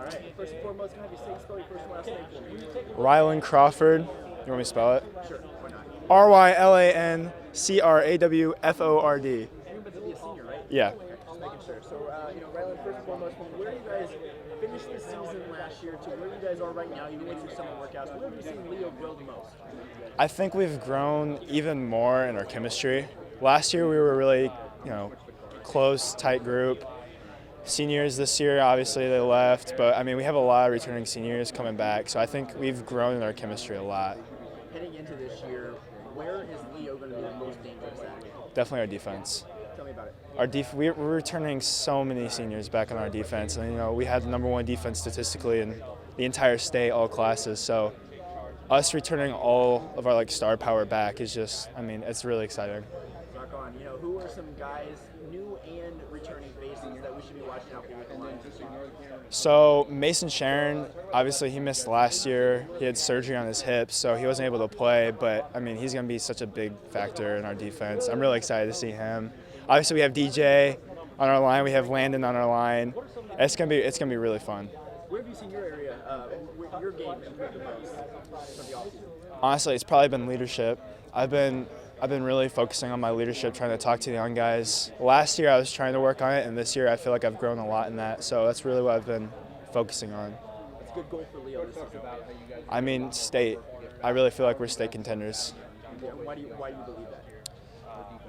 All right. First and foremost, can I have your state spell your first and last name for me? Rylan Crawford. You want me to spell it? Sure. Why not? RYLANCRAWFORD. You're about to be a senior, right? Yeah. Okay, just making sure. So, Rylan, first and foremost, from where you guys finished the season last year to where you guys are right now, you went through summer workouts. Where have you seen Leo grow the most? I think we've grown even more in our chemistry. Last year we were really, close, tight group. Seniors this year, obviously they left, but I mean we have a lot of returning seniors coming back, so I think we've grown in our chemistry a lot. Heading into this year, where is Leo going to be the most dangerous at? Definitely our defense. Tell me about it. We're returning so many seniors back on our defense, and we had the #1 defense statistically in the entire state, all classes. So us returning all of our star power back is just, it's really exciting. Rock on. Who are some guys, new and returning faces, that we should be watching out for with the Lions this year? So Mason Sharon, obviously he missed last year. He had surgery on his hip, so he wasn't able to play. But he's going to be such a big factor in our defense. I'm really excited to see him. Obviously we have DJ on our line. We have Landon on our line. It's gonna be really fun. Where have you seen your area, your game improve the most from the offseason? Honestly, it's probably been leadership. I've been really focusing on my leadership, trying to talk to the young guys. Last year I was trying to work on it, and this year I feel like I've grown a lot in that. So that's really what I've been focusing on. It's a good goal for Leo this season. State. I really feel like we're state contenders. Yeah, why do you believe that?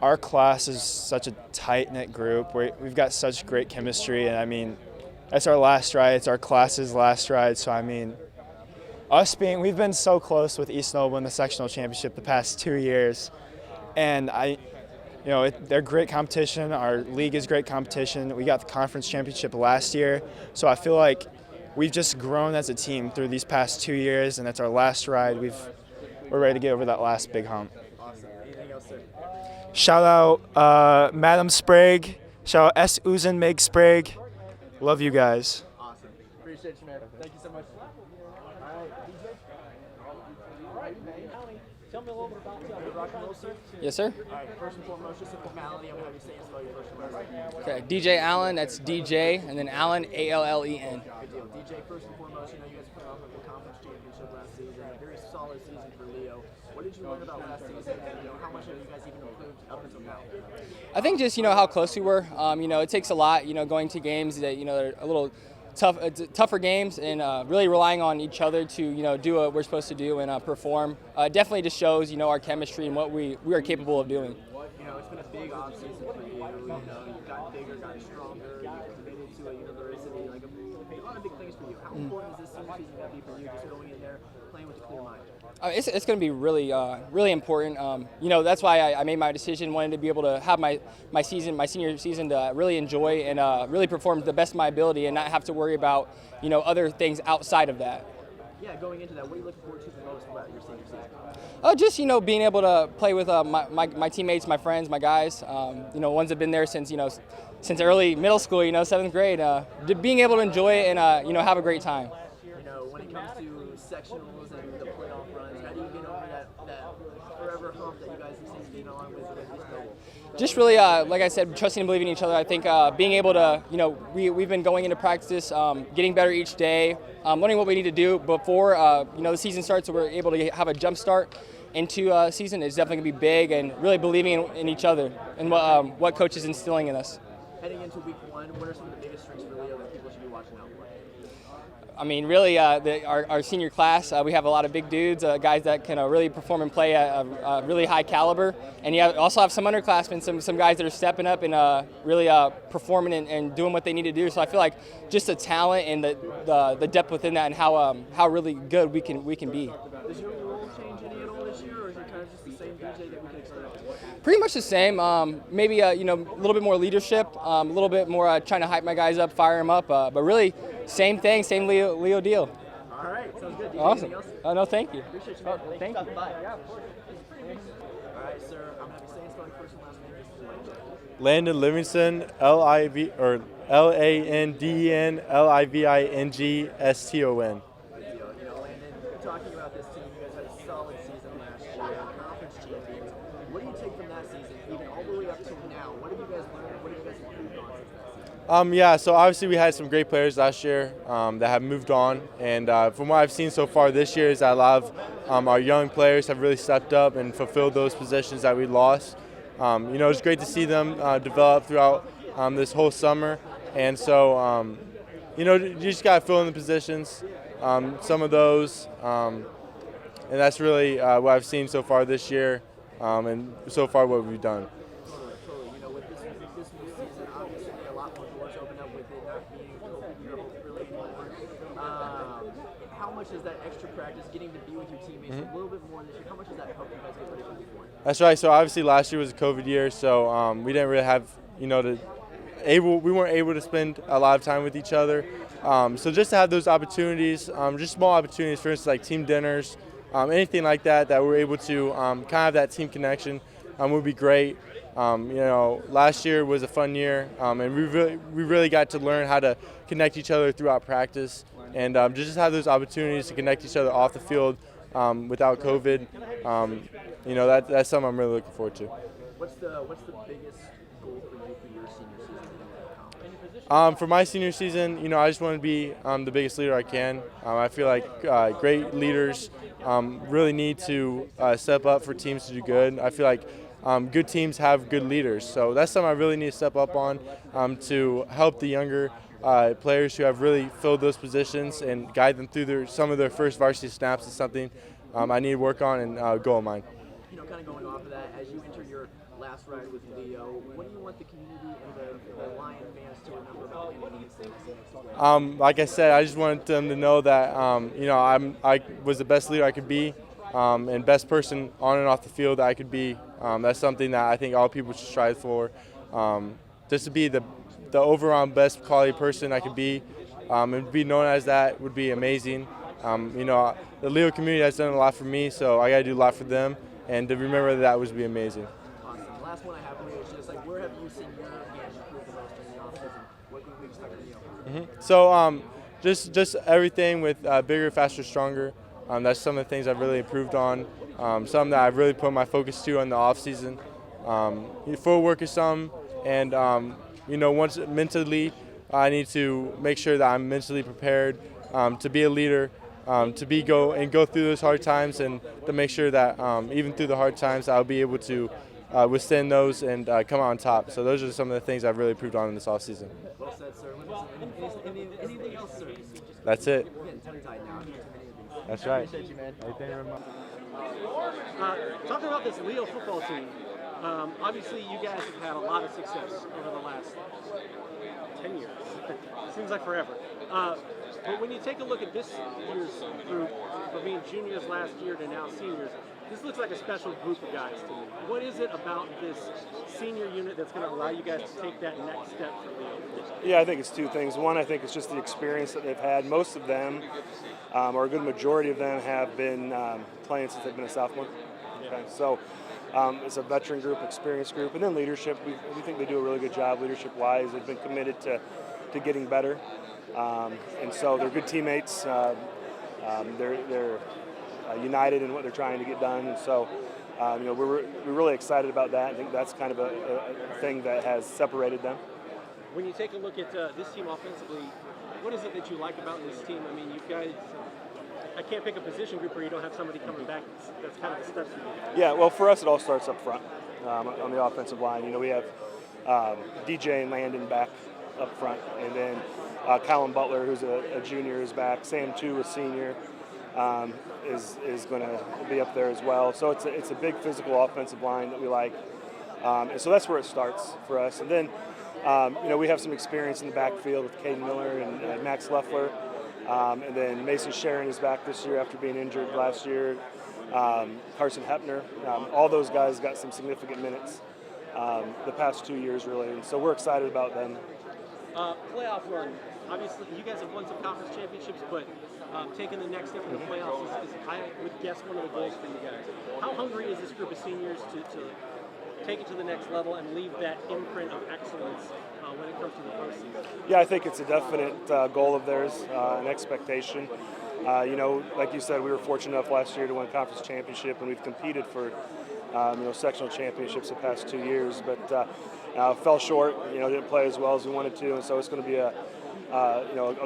Our class is such a tight-knit group. We've got such great chemistry, and it's our last ride. It's our class's last ride. So we've been so close with East Noble in the sectional championship the past 2 years, and they're great competition. Our league is great competition. We got the conference championship last year, so I feel like we've just grown as a team through these past 2 years, and it's our last ride. We're ready to get over that last big hump. Awesome. Anything else, sir? Shout out Madam Sprague. Shout out S. Uzen Meg Sprague. Love you guys. Awesome. Appreciate you, man. Thank you so much. All right, DJ. All right, man. Tell me a little bit about the rock and roll, sir. Yes, sir. All right, first and foremost, just a formality. I'm going to have you say and spell your first and last name. Okay, DJ Allen, that's DJ, and then Allen, A-L-L-E-N. Good deal. DJ, first and foremost, you guys put off the conference championship last season. A very solid season for Leo. What did you learn about last season? And, how much have you guys even improved up until now? I think just, how close we were. It takes a lot, going to games that, they're a little tougher games, and really relying on each other to, do what we're supposed to do and perform. Definitely just shows, our chemistry and what we are capable of doing. It's been a big offseason for you. You've gotten bigger, gotten stronger. You've committed to a university. A lot of big things for you. How important is this senior season going to be for you, just going in there, playing with a clear mind? It's going to be really, really important. That's why I made my decision, wanted to be able to have my senior season to really enjoy and really perform to the best of my ability and not have to worry about, other things outside of that. Yeah, going into that, what are you looking forward to the most about your senior season? Just, being able to play with my teammates, my friends, my guys, ones that have been there since, since early middle school, 7th grade, being able to enjoy it and, have a great time. When it comes to sectionals and the playoff runs, how do you get over that forever hump that you guys have since been on with East Noble? Just really, like I said, trusting and believing in each other. I think being able to, we've been going into practice, getting better each day, learning what we need to do before, the season starts, so we're able to have a jump start into season. It's definitely going to be big, and really believing in each other and what coach is instilling in us. Heading into week 1, what are some of the biggest strengths for Leo that people should be watching out for? Really, our senior class, we have a lot of big dudes, guys that can really perform and play at a really high caliber. And you also have some underclassmen, some guys that are stepping up and really performing and doing what they need to do. So I feel like just the talent and the depth within that and how really good we can be. Does your role change any at all this year, or is it kind of just the same DJ that we can expect? Pretty much the same. Maybe a little bit more leadership, a little bit more trying to hype my guys up, fire them up. But really, same thing, same Leo deal. All right, sounds good. Awesome. No, thank you. Appreciate you, man. Thank you. Yeah, of course. All right, sir. I'm going to be saying spelling first and last name. Just to Landon Livingston, Landenlivingston. Landon, talking about this team, you guys had a solid season last year, conference champions. What do you take from that season, even all the way up to now? What have you guys learned? What have you guys improved on since that season? Yeah, so obviously we had some great players last year that have moved on, and from what I've seen so far this year is that a lot of our young players have really stepped up and fulfilled those positions that we lost. It's great to see them develop throughout this whole summer, and so you just got to fill in the positions, some of those, and that's really what I've seen so far this year, and so far what we've done. Totally. With this new season, obviously a lot more doors open up with it not being COVID year really anymore. How much is that extra practice, getting to be with your teammates a little bit more this year? How much does that help you guys get ready for the point? That's right. So obviously last year was a COVID year, so we didn't really have, we weren't able to spend a lot of time with each other. So just to have those opportunities, just small opportunities, for instance, like team dinners, anything like that we're able to kind of have that team connection would be great. Last year was a fun year, and we really got to learn how to connect each other throughout practice, and just have those opportunities to connect each other off the field without COVID. That's something I'm really looking forward to. What's the biggest goal for you for your senior season? For my senior season, I just want to be the biggest leader I can. I feel like great leaders really need to step up for teams to do good. I feel like good teams have good leaders, so that's something I really need to step up on to help the younger players who have really filled those positions and guide them through some of their first varsity snaps is something I need to work on and goal of mine. Kind of going off of that, as you enter your last ride with Leo, what do you want the community and the Lion fans to remember about Landon Livingston? Like I said, I just wanted them to know that I was the best leader I could be, and best person on and off the field that I could be. That's something that I think all people should strive for. Just to be the overall best quality person I could be, and be known as that would be amazing. The Leo community has done a lot for me, so I got to do a lot for them, and to remember that would be amazing. Awesome. The last one I have for you is just where have you seen your game improve the most in the offseason? What can we expect from you? So just everything with bigger, faster, stronger. That's some of the things I've really improved on. Some that I've really put my focus to in the off season. Full work is some, and once mentally, I need to make sure that I'm mentally prepared to be a leader, to go through those hard times, and to make sure that even through the hard times, I'll be able to withstand those and come out on top. So those are some of the things I've really improved on in this off season. Well said, sir. Anything else, sir? That's it. We're getting tongue-tied now. That's right. Appreciate you, man. Thank you very much. Talking about this Leo football team, obviously you guys have had a lot of success over the last 10 years. Seems like forever. But when you take a look at this year's group, from being juniors last year to now seniors, this looks like a special group of guys to me. What is it about this senior unit that's going to allow you guys to take that next step for Leo? Yeah, I think it's two things. One, I think it's just the experience that they've had. Most of them, or a good majority of them, have been playing since they've been a sophomore. Okay, so it's a veteran group, experienced group, and then leadership. We think they do a really good job leadership-wise. They've been committed to getting better, and so they're good teammates. They're united in what they're trying to get done, and so we're really excited about that. I think that's kind of a thing that has separated them. When you take a look at this team offensively, what is it that you like about this team? I mean, you guys, I can't pick a position group where you don't have somebody coming back that's kind of a step for you. Yeah, well, for us, it all starts up front on the offensive line. We have DJ and Landon back up front, and then Colin Butler, who's a junior, is back. Sam, too, a senior, is going to be up there as well. So it's a big physical offensive line that we like, and so that's where it starts for us. And then we have some experience in the backfield with Caden Miller and Max Leffler, and then Mason Sharon is back this year after being injured last year. Carson Hepner, all those guys got some significant minutes the past 2 years, really, and so we're excited about them. Playoff run. Obviously, you guys have won some conference championships, but taking the next step in the playoffs is I would guess, one of the goals for you guys. How hungry is this group of seniors to take it to the next level and leave that imprint of excellence when it comes to the postseason? Yeah, I think it's a definite goal of theirs, an expectation. Like you said, we were fortunate enough last year to win a conference championship, and we've competed for sectional championships the past 2 years. But Fell short, didn't play as well as we wanted to, and so it's going to be a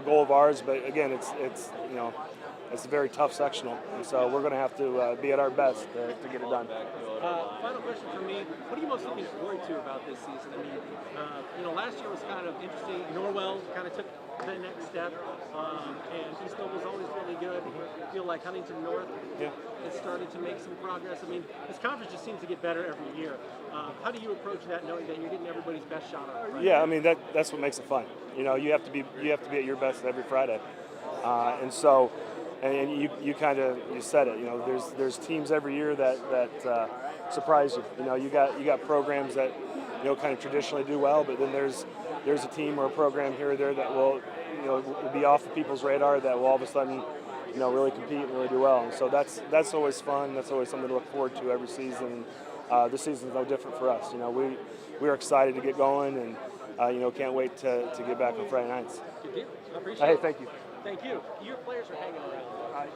goal of ours. But again, it's a very tough sectional, and so we're going to have to be at our best to get it done. Final question for me: what are you most looking forward to about this season? I mean, last year was kind of interesting. Norwell kind of took the next step, and East Noble was always really good. I feel like Huntington North has started to make some progress. I mean, this conference just seems to get better every year. How do you approach that, knowing that you're getting everybody's best shot on Friday? Yeah, I mean that's what makes it fun. You have to be at your best every Friday, and so. And you said it. There's teams every year that surprise you. You got programs that kind of traditionally do well, but then there's a team or a program here or there that will be off of people's radar that will all of a sudden really compete and really do well. And so that's always fun. That's always something to look forward to every season. This season's no different for us. We are excited to get going and can't wait to get back on Friday nights. Good deal. I appreciate it. Hey, thank you. Thank you. Your players are hanging around.